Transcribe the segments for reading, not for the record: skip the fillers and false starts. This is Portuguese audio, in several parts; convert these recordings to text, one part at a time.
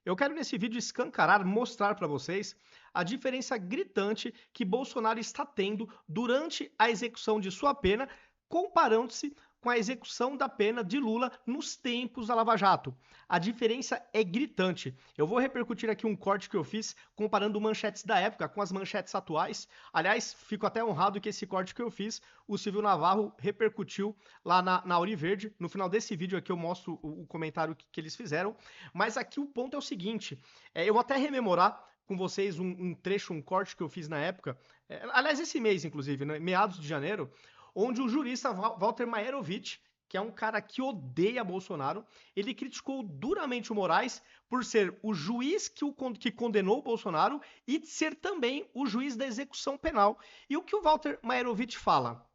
Eu quero nesse vídeo escancarar, mostrar para vocês a diferença gritante que Bolsonaro está tendo durante a execução de sua pena, comparando-se com a execução da pena de Lula nos tempos da Lava Jato. A diferença é gritante. Eu vou repercutir aqui um corte que eu fiz comparando manchetes da época com as manchetes atuais. Aliás, fico até honrado que esse corte que eu fiz, o Silvio Navarro repercutiu lá na Auriverde. No final desse vídeo aqui eu mostro o comentário que eles fizeram. Mas aqui o ponto é o seguinte, eu vou até rememorar com vocês um trecho, um corte que eu fiz na época, aliás, esse mês, inclusive, né, meados de janeiro, onde o jurista Walter Maerovitch, que é um cara que odeia Bolsonaro, ele criticou duramente o Moraes por ser o juiz que condenou o Bolsonaro e ser também o juiz da execução penal. E o que o Walter Maerovitch fala?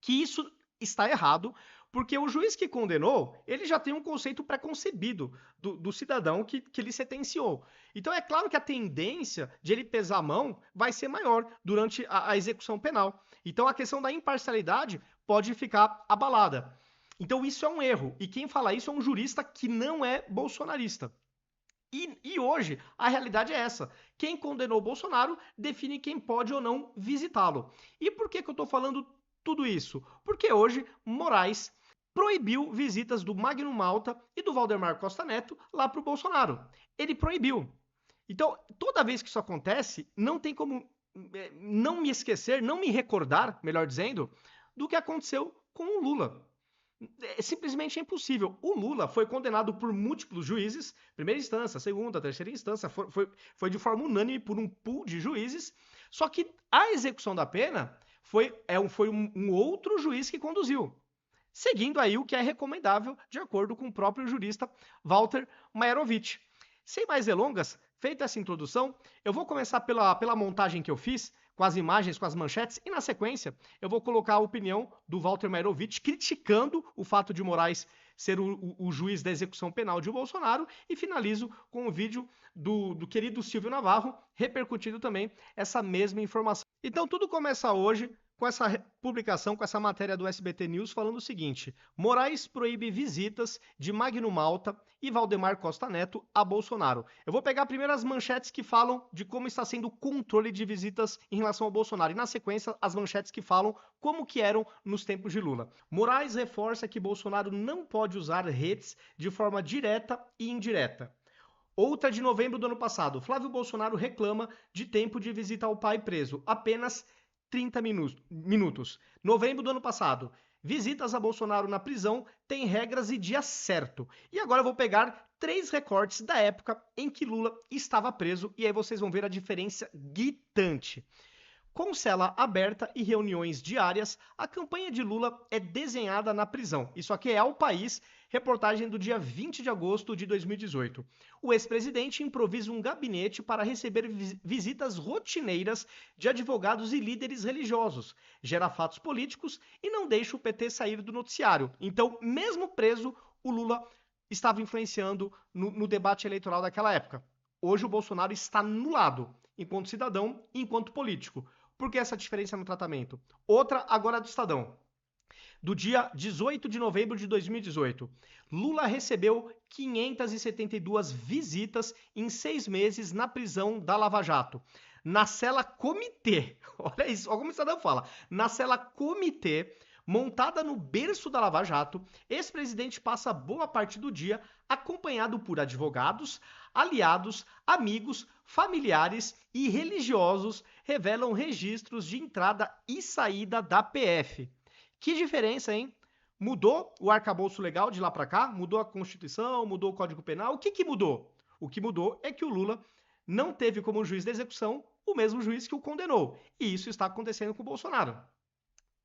Que isso está errado, porque o juiz que condenou, ele já tem um conceito pré-concebido do cidadão que ele sentenciou. Então é claro que a tendência de ele pesar a mão vai ser maior durante a execução penal. Então a questão da imparcialidade pode ficar abalada. Então isso é um erro. E quem fala isso é um jurista que não é bolsonarista. E hoje a realidade é essa. Quem condenou o Bolsonaro define quem pode ou não visitá-lo. E por que eu estou falando tudo isso? Porque hoje Moraes proibiu visitas do Magno Malta e do Valdemar Costa Neto lá para o Bolsonaro. Ele proibiu. Então, toda vez que isso acontece, não tem como não me esquecer, não me recordar, melhor dizendo, do que aconteceu com o Lula. É simplesmente impossível. O Lula foi condenado por múltiplos juízes, primeira instância, segunda, terceira instância, foi de forma unânime por um pool de juízes, só que a execução da pena foi um outro juiz que conduziu, seguindo aí o que é recomendável de acordo com o próprio jurista Walter Maerovitch. Sem mais delongas, feita essa introdução, eu vou começar pela montagem que eu fiz, com as imagens, com as manchetes, e na sequência eu vou colocar a opinião do Walter Maerovitch criticando o fato de Moraes ser o juiz da execução penal de Bolsonaro e finalizo com o vídeo do querido Silvio Navarro repercutindo também essa mesma informação. Então tudo começa hoje com essa publicação, com essa matéria do SBT News falando o seguinte: Moraes proíbe visitas de Magno Malta e Valdemar Costa Neto a Bolsonaro. Eu vou pegar primeiro as manchetes que falam de como está sendo o controle de visitas em relação ao Bolsonaro e na sequência as manchetes que falam como que eram nos tempos de Lula. Moraes reforça que Bolsonaro não pode usar redes de forma direta e indireta. Outra de novembro do ano passado, Flávio Bolsonaro reclama de tempo de visita ao pai preso, apenas 30 minutos. Novembro do ano passado, visitas a Bolsonaro na prisão têm regras e dia certo. E agora eu vou pegar 3 recortes da época em que Lula estava preso e aí vocês vão ver a diferença gritante. Com cela aberta e reuniões diárias, a campanha de Lula é desenhada na prisão. Isso aqui é ao País, reportagem do dia 20 de agosto de 2018. O ex-presidente improvisa um gabinete para receber visitas rotineiras de advogados e líderes religiosos, gera fatos políticos e não deixa o PT sair do noticiário. Então, mesmo preso, o Lula estava influenciando no debate eleitoral daquela época. Hoje o Bolsonaro está anulado, enquanto cidadão e enquanto político. Por que essa diferença no tratamento? Outra agora do Estadão. Do dia 18 de novembro de 2018, Lula recebeu 572 visitas em 6 meses na prisão da Lava Jato. Na cela comitê, olha isso, olha como o Estadão fala, na cela comitê, montada no berço da Lava Jato, ex-presidente passa boa parte do dia acompanhado por advogados, aliados, amigos, familiares e religiosos, revelam registros de entrada e saída da PF. Que diferença, hein? Mudou o arcabouço legal de lá para cá? Mudou a Constituição? Mudou o Código Penal? O que mudou? O que mudou é que o Lula não teve como juiz da execução o mesmo juiz que o condenou. E isso está acontecendo com o Bolsonaro.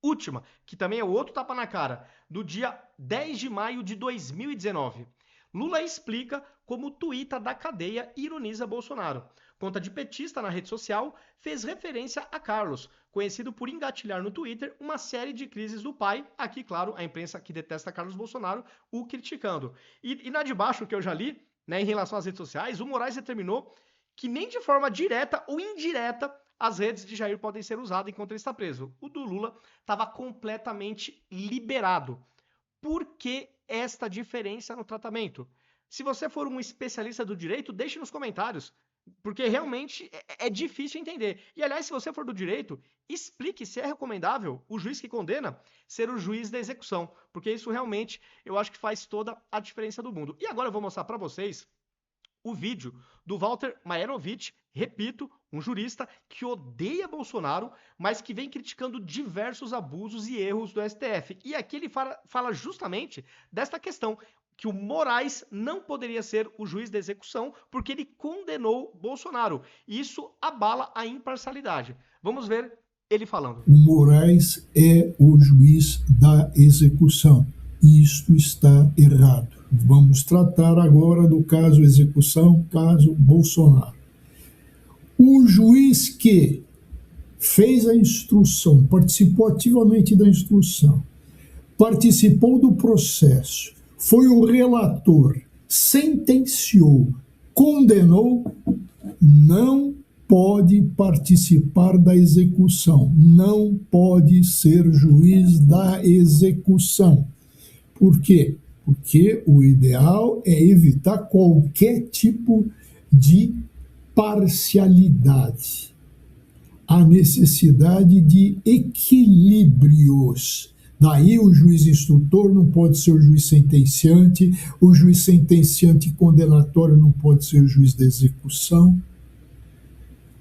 Última, que também é outro tapa na cara, do dia 10 de maio de 2019. Lula explica como tuita da cadeia ironiza Bolsonaro. Conta de petista na rede social fez referência a Carlos, conhecido por engatilhar no Twitter uma série de crises do pai, aqui, claro, a imprensa que detesta Carlos Bolsonaro, o criticando. E na de baixo, que eu já li, né, em relação às redes sociais, o Moraes determinou que nem de forma direta ou indireta as redes de Jair podem ser usadas enquanto ele está preso. O do Lula estava completamente liberado. Por que esta diferença no tratamento? Se você for um especialista do direito, deixe nos comentários, porque realmente é difícil entender. E, aliás, se você for do direito, explique se é recomendável o juiz que condena ser o juiz da execução, porque isso realmente eu acho que faz toda a diferença do mundo. E agora eu vou mostrar para vocês o vídeo do Walter Maierovitch, repito, um jurista que odeia Bolsonaro, mas que vem criticando diversos abusos e erros do STF. E aqui ele fala justamente desta questão, que o Moraes não poderia ser o juiz da execução porque ele condenou Bolsonaro. E isso abala a imparcialidade. Vamos ver ele falando. O Moraes é o juiz da execução. Isto está errado. Vamos tratar agora do caso execução, caso Bolsonaro. O juiz que fez a instrução, participou ativamente da instrução, participou do processo, foi o relator, sentenciou, condenou, não pode participar da execução, não pode ser juiz da execução. Por quê? Porque o ideal é evitar qualquer tipo de parcialidade. A necessidade de equilíbrios. Daí o juiz instrutor não pode ser o juiz sentenciante, o juiz sentenciante condenatório não pode ser o juiz da execução.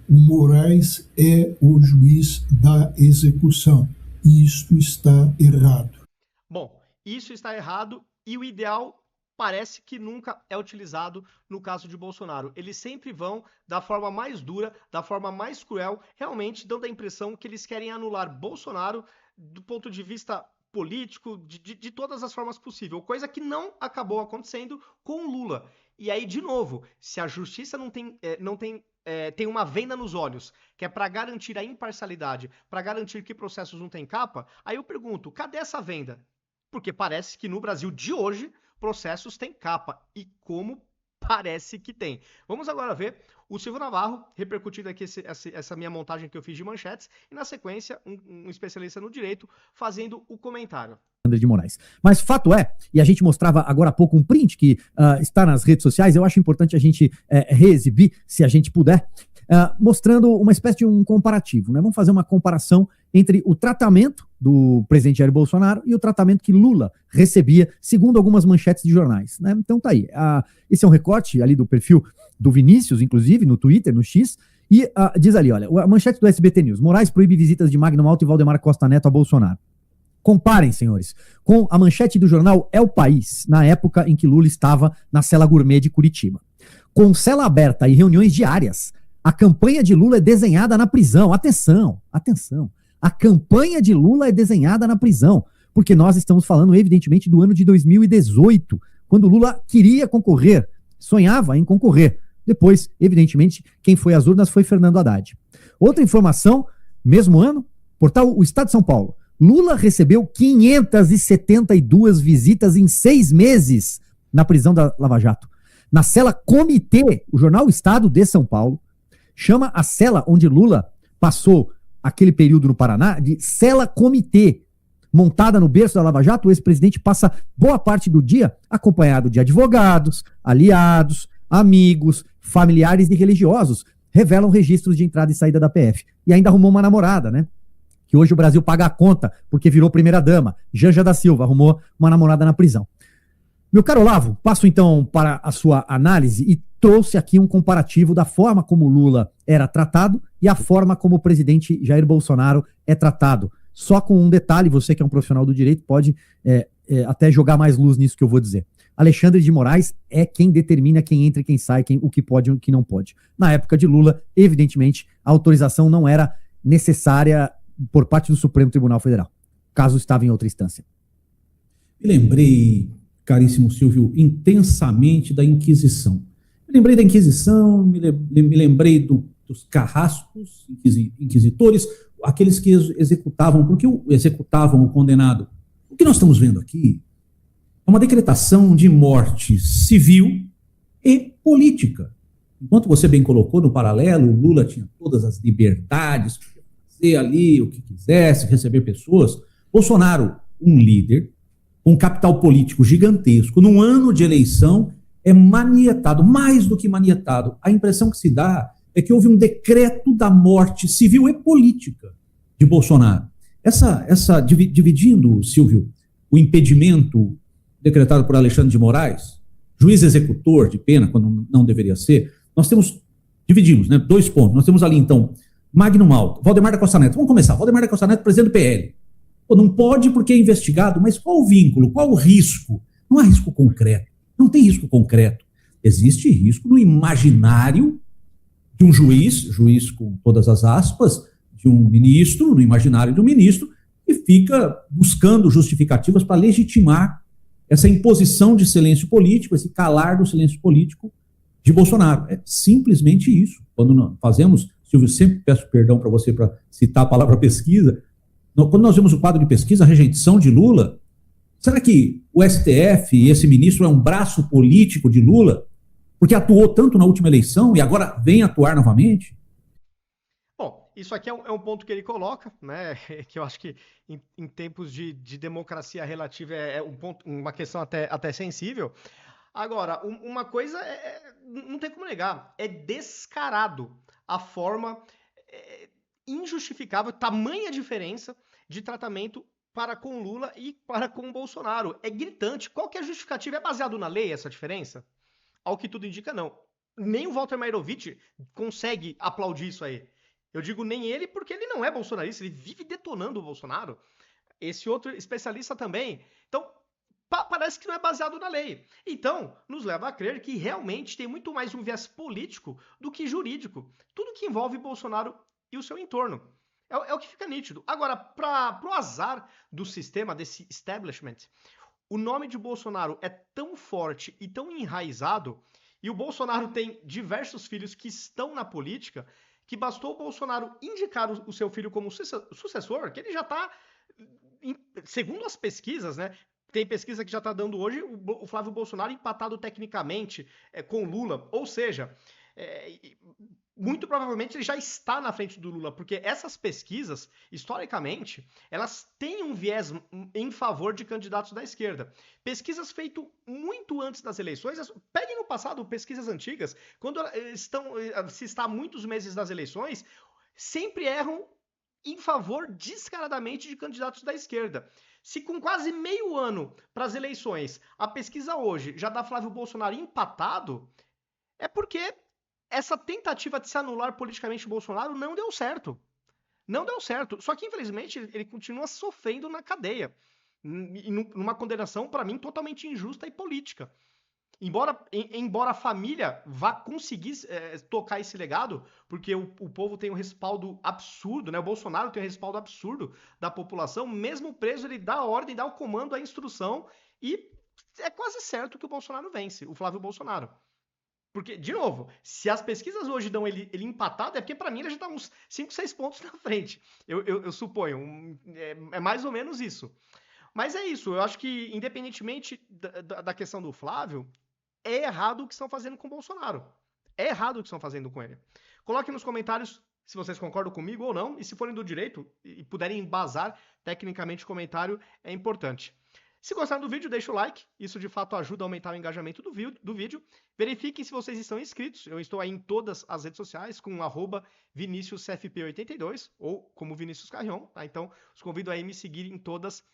O Moraes é o juiz da execução. Isto está errado. Bom, isso está errado e o ideal parece que nunca é utilizado no caso de Bolsonaro. Eles sempre vão da forma mais dura, da forma mais cruel, realmente dando a impressão que eles querem anular Bolsonaro do ponto de vista político, de todas as formas possíveis, coisa que não acabou acontecendo com Lula. E aí, de novo, se a justiça tem uma venda nos olhos, que é para garantir a imparcialidade, para garantir que processos não têm capa, aí eu pergunto, cadê essa venda? Porque parece que no Brasil de hoje, processos têm capa. E como parece que tem. Vamos agora ver o Silvio Navarro, repercutindo aqui essa minha montagem que eu fiz de manchetes, e na sequência, um especialista no direito, fazendo o comentário. De Moraes. Mas fato é, e a gente mostrava agora há pouco um print que está nas redes sociais, eu acho importante a gente reexibir, se a gente puder, mostrando uma espécie de um comparativo, né? Vamos fazer uma comparação entre o tratamento do presidente Jair Bolsonaro e o tratamento que Lula recebia, segundo algumas manchetes de jornais, né? Então tá aí. Esse é um recorte ali do perfil do Vinícius, inclusive, no Twitter, no X, e diz ali, olha, a manchete do SBT News: Moraes proíbe visitas de Magno Malta e Valdemar Costa Neto a Bolsonaro. Comparem, senhores, com a manchete do jornal É o País, na época em que Lula estava na cela gourmet de Curitiba. Com cela aberta e reuniões diárias, a campanha de Lula é desenhada na prisão. Atenção, atenção. A campanha de Lula é desenhada na prisão, porque nós estamos falando, evidentemente, do ano de 2018, quando Lula queria concorrer, sonhava em concorrer. Depois, evidentemente, quem foi às urnas foi Fernando Haddad. Outra informação, mesmo ano, portal O Estado de São Paulo. Lula recebeu 572 visitas em 6 meses na prisão da Lava Jato. Na cela Comitê, o jornal O Estado de São Paulo chama a cela onde Lula passou aquele período no Paraná de cela Comitê. Montada no berço da Lava Jato, o ex-presidente passa boa parte do dia acompanhado de advogados, aliados, amigos, familiares e religiosos. Revelam registros de entrada e saída da PF. E ainda arrumou uma namorada, né? Que hoje o Brasil paga a conta, porque virou primeira-dama. Janja da Silva arrumou uma namorada na prisão. Meu caro Olavo, passo então para a sua análise e trouxe aqui um comparativo da forma como Lula era tratado e a forma como o presidente Jair Bolsonaro é tratado. Só com um detalhe, você que é um profissional do direito pode até jogar mais luz nisso que eu vou dizer. Alexandre de Moraes é quem determina quem entra e quem sai, o que pode e o que não pode. Na época de Lula, evidentemente, a autorização não era necessária por parte do Supremo Tribunal Federal, caso estava em outra instância. Me lembrei, caríssimo Silvio, intensamente da Inquisição. Me lembrei da Inquisição, me lembrei dos carrascos, inquisitores, aqueles que executavam, porque executavam o condenado. O que nós estamos vendo aqui é uma decretação de morte civil e política. Enquanto você bem colocou no paralelo, o Lula tinha todas as liberdades, fazer ali o que quisesse, receber pessoas. Bolsonaro, um líder, um capital político gigantesco, num ano de eleição, é manietado, mais do que manietado. A impressão que se dá é que houve um decreto da morte civil e política de Bolsonaro. Dividindo, Silvio, o impedimento decretado por Alexandre de Moraes, juiz executor de pena, quando não deveria ser, dividimos, né, 2 pontos. Nós temos ali, então, Magno Malta, Valdemar da Costa Neto. Vamos começar. Valdemar da Costa Neto, presidente do PL. Pô, não pode porque é investigado, mas qual o vínculo, qual o risco? Não há risco concreto. Não tem risco concreto. Existe risco no imaginário de um juiz com todas as aspas, de um ministro, no imaginário de um ministro, que fica buscando justificativas para legitimar essa imposição de silêncio político, esse calar do silêncio político de Bolsonaro. É simplesmente isso. Quando nós fazemos, Silvio, sempre peço perdão para você para citar a palavra pesquisa, quando nós vemos o quadro de pesquisa, a rejeição de Lula, será que o STF e esse ministro é um braço político de Lula? Porque atuou tanto na última eleição e agora vem atuar novamente? Bom, isso aqui é um ponto que ele coloca, né? Que eu acho que em tempos de democracia relativa é uma questão até sensível. Agora, uma coisa não tem como negar, é descarado a forma injustificável, tamanha diferença de tratamento para com Lula e para com Bolsonaro. É gritante. Qual que é a justificativa? É baseado na lei essa diferença? Ao que tudo indica, não. Nem o Walter Mairovich consegue aplaudir isso aí. Eu digo nem ele porque ele não é bolsonarista, ele vive detonando o Bolsonaro. Esse outro especialista também. Então, parece que não é baseado na lei. Então, nos leva a crer que realmente tem muito mais um viés político do que jurídico. Tudo que envolve Bolsonaro e o seu entorno. É o que fica nítido. Agora, para o azar do sistema, desse establishment, o nome de Bolsonaro é tão forte e tão enraizado, e o Bolsonaro tem diversos filhos que estão na política, que bastou o Bolsonaro indicar o seu filho como sucessor, que ele já está, segundo as pesquisas, né? Tem pesquisa que já está dando hoje o Flávio Bolsonaro empatado tecnicamente com Lula. Ou seja, muito provavelmente ele já está na frente do Lula, porque essas pesquisas, historicamente, elas têm um viés em favor de candidatos da esquerda. Pesquisas feitas muito antes das eleições, peguem no passado pesquisas antigas, quando se está muitos meses das eleições, sempre erram em favor descaradamente de candidatos da esquerda. Se com quase meio ano para as eleições, a pesquisa hoje já dá Flávio Bolsonaro empatado, é porque essa tentativa de se anular politicamente o Bolsonaro não deu certo. Não deu certo. Só que, infelizmente, ele continua sofrendo na cadeia. Numa condenação, para mim, totalmente injusta e política. Embora a família vá conseguir tocar esse legado, porque o povo tem um respaldo absurdo, né? O Bolsonaro tem um respaldo absurdo da população, mesmo preso, ele dá a ordem, dá o comando, a instrução, e é quase certo que o Bolsonaro vence, o Flávio Bolsonaro. Porque, de novo, se as pesquisas hoje dão ele empatado, é porque para mim ele já está uns 5, 6 pontos na frente. Eu suponho. É mais ou menos isso. Mas é isso. Eu acho que, independentemente da questão do Flávio, é errado o que estão fazendo com o Bolsonaro. É errado o que estão fazendo com ele. Coloquem nos comentários se vocês concordam comigo ou não. E se forem do direito e puderem embasar tecnicamente o comentário, é importante. Se gostaram do vídeo, deixa o like, isso de fato ajuda a aumentar o engajamento do vídeo. Verifiquem se vocês estão inscritos, eu estou aí em todas as redes sociais com @ViniciusCFP82 ou como Vinícius Carrion, tá? Então os convido a me seguir em todas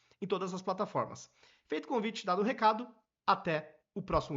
as plataformas. Feito o convite, dado o recado, até o próximo vídeo.